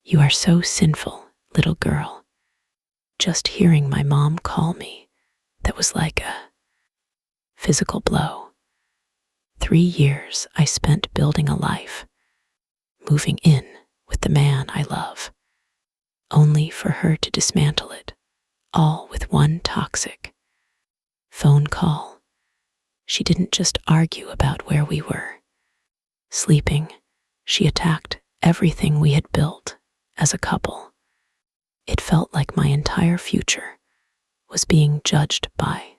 "You are so sinful, little girl." Just hearing my mom call me, that was like a physical blow. 3 years I spent building a life, moving in with the man I love, only for her to dismantle it, all with one toxic phone call. She didn't just argue about where we were sleeping, she attacked everything we had built as a couple. It felt like my entire future was being judged by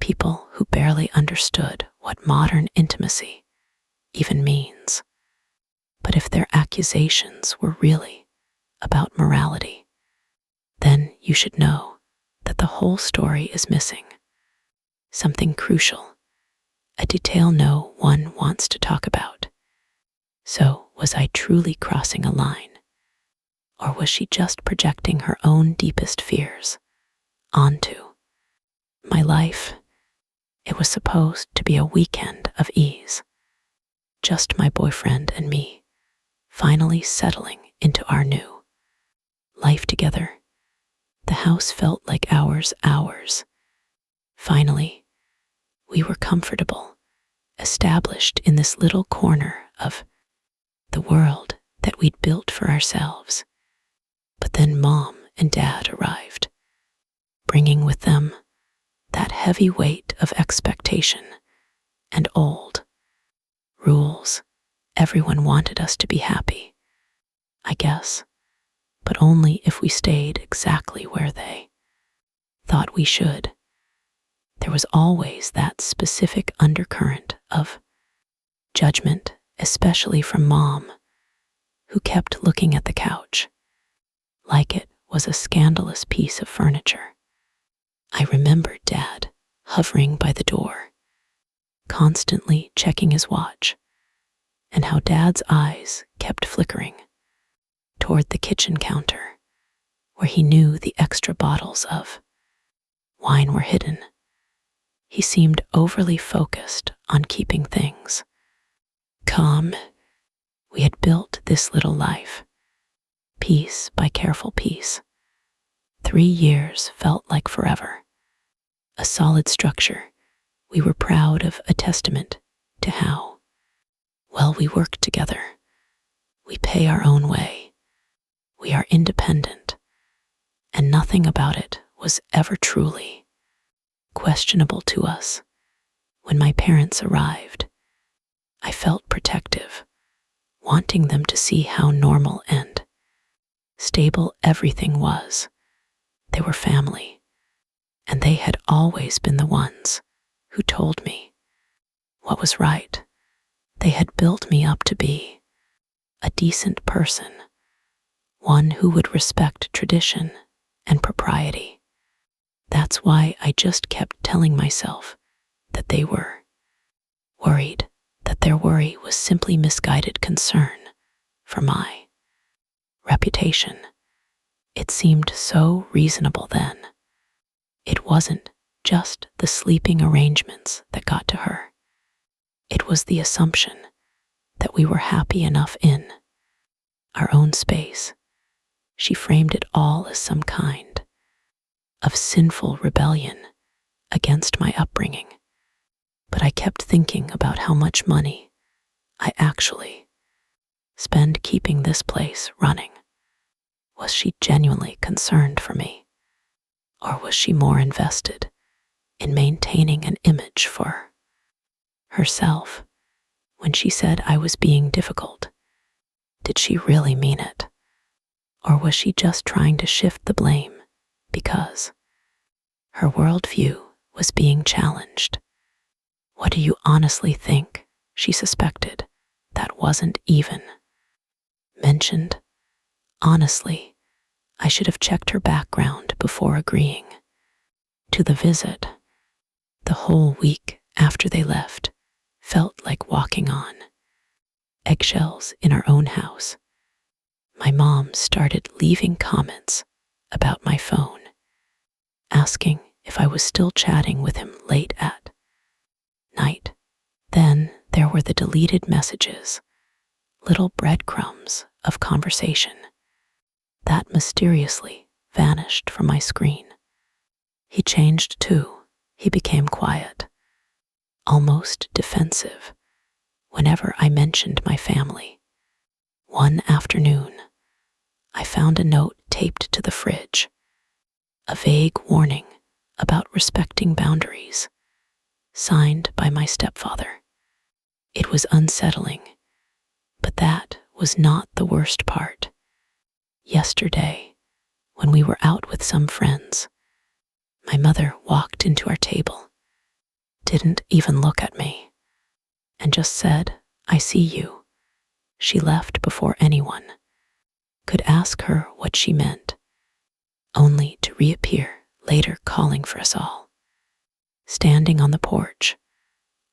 people who barely understood what modern intimacy even means. But if their accusations were really about morality, then you should know that the whole story is missing something crucial, a detail no one wants to talk about. So, was I truly crossing a line? Or was she just projecting her own deepest fears onto my life? It was supposed to be a weekend of ease, just my boyfriend and me, finally settling into our new life together. The house felt like ours. Finally, we were comfortable, established in this little corner of the world that we'd built for ourselves. But then Mom and Dad arrived, bringing with them that heavy weight of expectation and old rules. Everyone wanted us to be happy, I guess, but only if we stayed exactly where they thought we should. There was always that specific undercurrent of judgment, especially from Mom, who kept looking at the couch like it was a scandalous piece of furniture. I remembered Dad hovering by the door, constantly checking his watch, and how Dad's eyes kept flickering toward the kitchen counter, where he knew the extra bottles of wine were hidden. He seemed overly focused on keeping things calm. We had built this little life, piece by careful piece. 3 years felt like forever. A solid structure we were proud of, a testament to how well we work together. We pay our own way. We are independent, and nothing about it was ever truly questionable to us. When my parents arrived, I felt protective, wanting them to see how normal and stable everything was. They were family, and they had always been the ones who told me what was right. They had built me up to be a decent person, one who would respect tradition and propriety. That's why I just kept telling myself that they were worried, that their worry was simply misguided concern for my reputation. It seemed so reasonable then. It wasn't just the sleeping arrangements that got to her. It was the assumption that we were happy enough in our own space. She framed it all as some kind of sinful rebellion against my upbringing. But I kept thinking about how much money I actually spend keeping this place running. Was she genuinely concerned for me? Or was she more invested in maintaining an image for herself? When she said I was being difficult, did she really mean it? Or was she just trying to shift the blame because her worldview was being challenged? What do you honestly think she suspected that wasn't even mentioned? Honestly, I should have checked her background before agreeing to the visit. The whole week after they left felt like walking on eggshells in our own house. My mom started leaving comments about my phone, asking if I was still chatting with him late at night. Then there were the deleted messages, little breadcrumbs of conversation That mysteriously vanished from my screen. He changed too. He became quiet, almost defensive, whenever I mentioned my family. One afternoon, I found a note taped to the fridge, a vague warning about respecting boundaries, signed by my stepfather. It was unsettling, but that was not the worst part. Yesterday, when we were out with some friends, my mother walked into our table, didn't even look at me, and just said, "I see you." She left before anyone could ask her what she meant, only to reappear later calling for us all. Standing on the porch,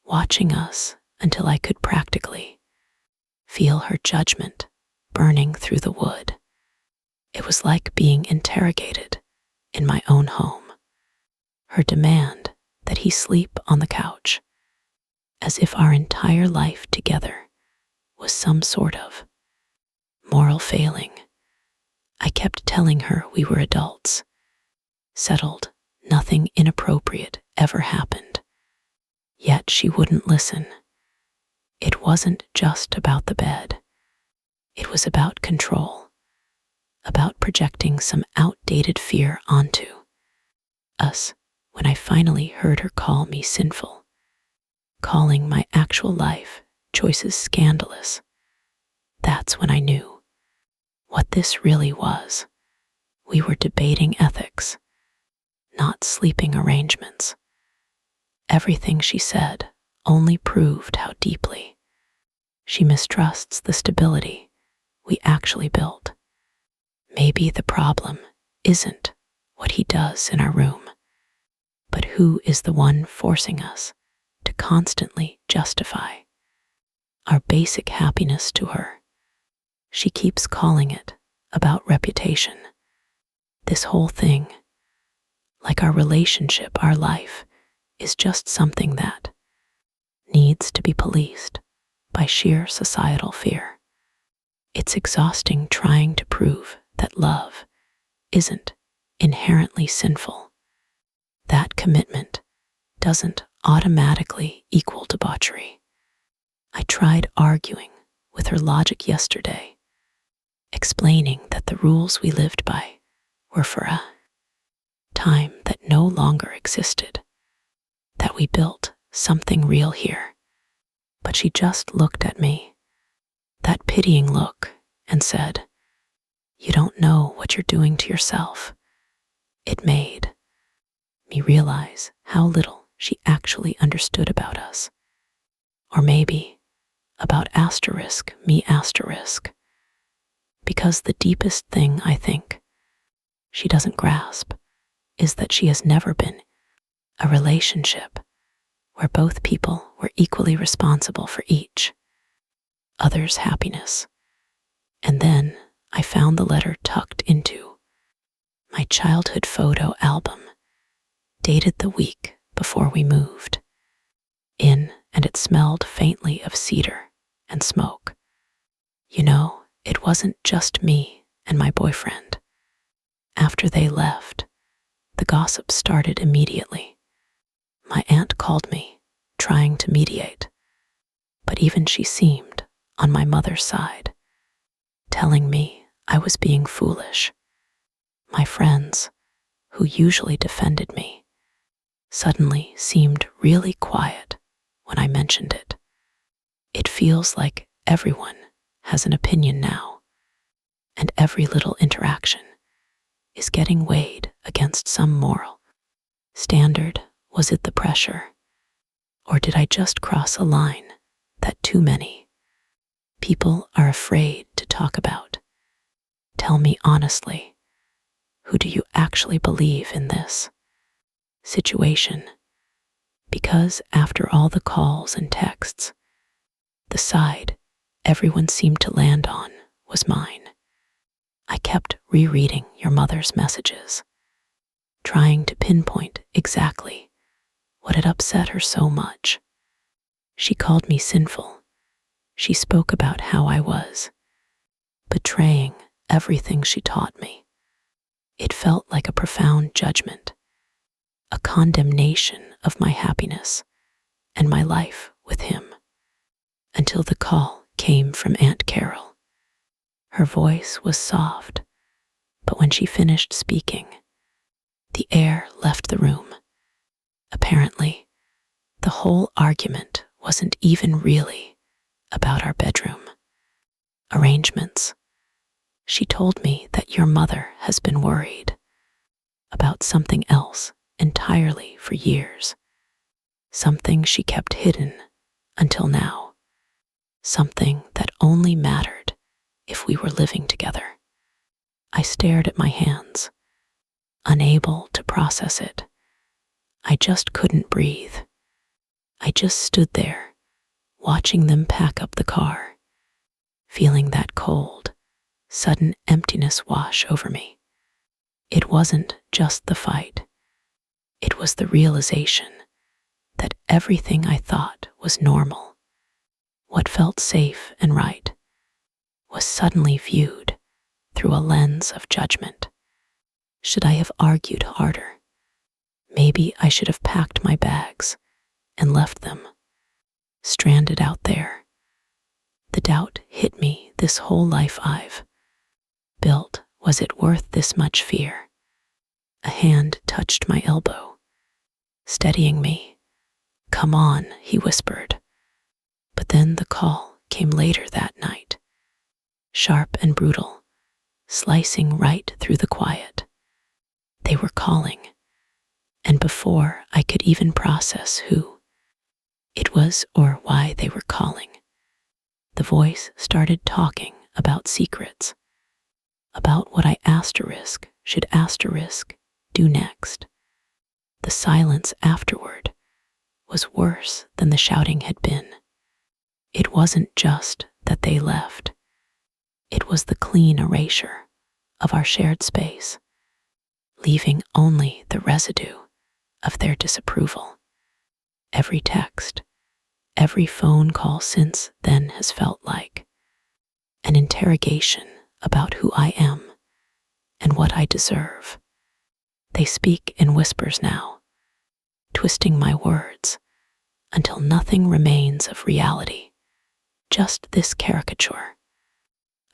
watching us until I could practically feel her judgment burning through the wood. It was like being interrogated in my own home. Her demand that he sleep on the couch, as if our entire life together was some sort of moral failing. I kept telling her we were adults, settled, nothing inappropriate ever happened. Yet she wouldn't listen. It wasn't just about the bed. It was about control, about projecting some outdated fear onto us. When I finally heard her call me sinful, calling my actual life choices scandalous, that's when I knew what this really was. We were debating ethics, not sleeping arrangements. Everything she said only proved how deeply she mistrusts the stability we actually built. Maybe the problem isn't what he does in our room, but who is the one forcing us to constantly justify our basic happiness to her. She keeps calling it about reputation. This whole thing, like our relationship, our life, is just something that needs to be policed by sheer societal fear. It's exhausting trying to prove that love isn't inherently sinful, that commitment doesn't automatically equal debauchery. I tried arguing with her logic yesterday, explaining that the rules we lived by were for a time that no longer existed, that we built something real here. But she just looked at me, that pitying look, and said, "You don't know what you're doing to yourself." It made me realize how little she actually understood about us. Or maybe about me. Because the deepest thing I think she doesn't grasp is that she has never been a relationship where both people were equally responsible for each other's happiness. And then I found the letter tucked into my childhood photo album, dated the week before we moved in, and it smelled faintly of cedar and smoke. You know, it wasn't just me and my boyfriend. After they left, the gossip started immediately. My aunt called me, trying to mediate, but even she seemed on my mother's side, telling me I was being foolish. My friends, who usually defended me, suddenly seemed really quiet when I mentioned it. It feels like everyone has an opinion now, and every little interaction is getting weighed against some moral standard. Was it the pressure? Or did I just cross a line that too many people are afraid to talk about? Tell me honestly, who do you actually believe in this situation? Because after all the calls and texts, the side everyone seemed to land on was mine. I kept rereading your mother's messages, trying to pinpoint exactly what had upset her so much. She called me sinful. She spoke about how I was betraying everything she taught me. It felt like a profound judgment, a condemnation of my happiness and my life with him, until the call came from Aunt Carol. Her voice was soft, but when she finished speaking, the air left the room. Apparently, the whole argument wasn't even really about our bedroom arrangements. She told me that your mother has been worried about something else entirely for years, something she kept hidden until now, something that only mattered if we were living together. I stared at my hands, unable to process it. I just couldn't breathe. I just stood there, watching them pack up the car, feeling that cold, sudden emptiness wash over me. It wasn't just the fight. It was the realization that everything I thought was normal, what felt safe and right, was suddenly viewed through a lens of judgment. Should I have argued harder? Maybe I should have packed my bags and left them, stranded out there. The doubt hit me. This whole life I've built, was it worth this much fear? A hand touched my elbow, steadying me. "Come on," he whispered. But then the call came later that night, sharp and brutal, slicing right through the quiet. They were calling, and before I could even process who it was or why they were calling, the voice started talking about secrets, about what I should do next. The silence afterward was worse than the shouting had been. It wasn't just that they left. It was the clean erasure of our shared space, leaving only the residue of their disapproval. Every text, every phone call since then has felt like an interrogation about who I am and what I deserve. They speak in whispers now, twisting my words until nothing remains of reality, just this caricature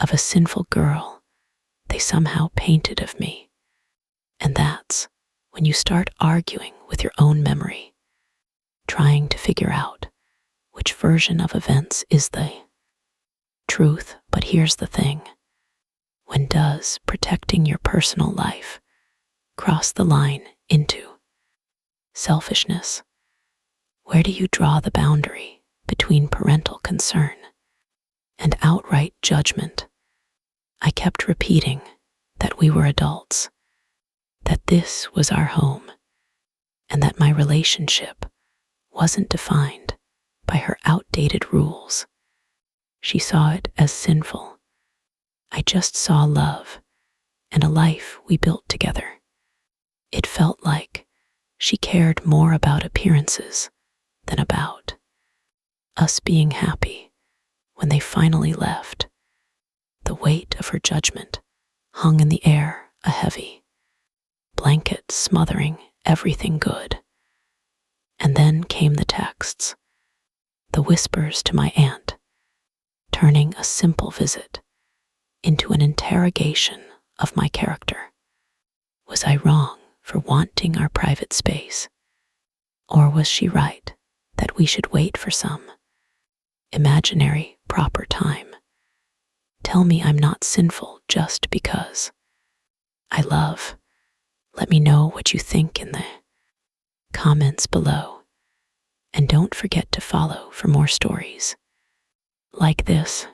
of a sinful girl they somehow painted of me. And that's when you start arguing with your own memory, trying to figure out which version of events is the truth. But here's the thing. When does protecting your personal life cross the line into selfishness? Where do you draw the boundary between parental concern and outright judgment? I kept repeating that we were adults, that this was our home, and that my relationship wasn't defined by her outdated rules. She saw it as sinful. I just saw love and a life we built together. It felt like she cared more about appearances than about us being happy. When they finally left, the weight of her judgment hung in the air, a heavy blanket smothering everything good. And then came the texts, the whispers to my aunt, turning a simple visit into an interrogation of my character. Was I wrong for wanting our private space? Or was she right that we should wait for some imaginary proper time? Tell me I'm not sinful just because I love. Let me know what you think in the comments below. And don't forget to follow for more stories like this.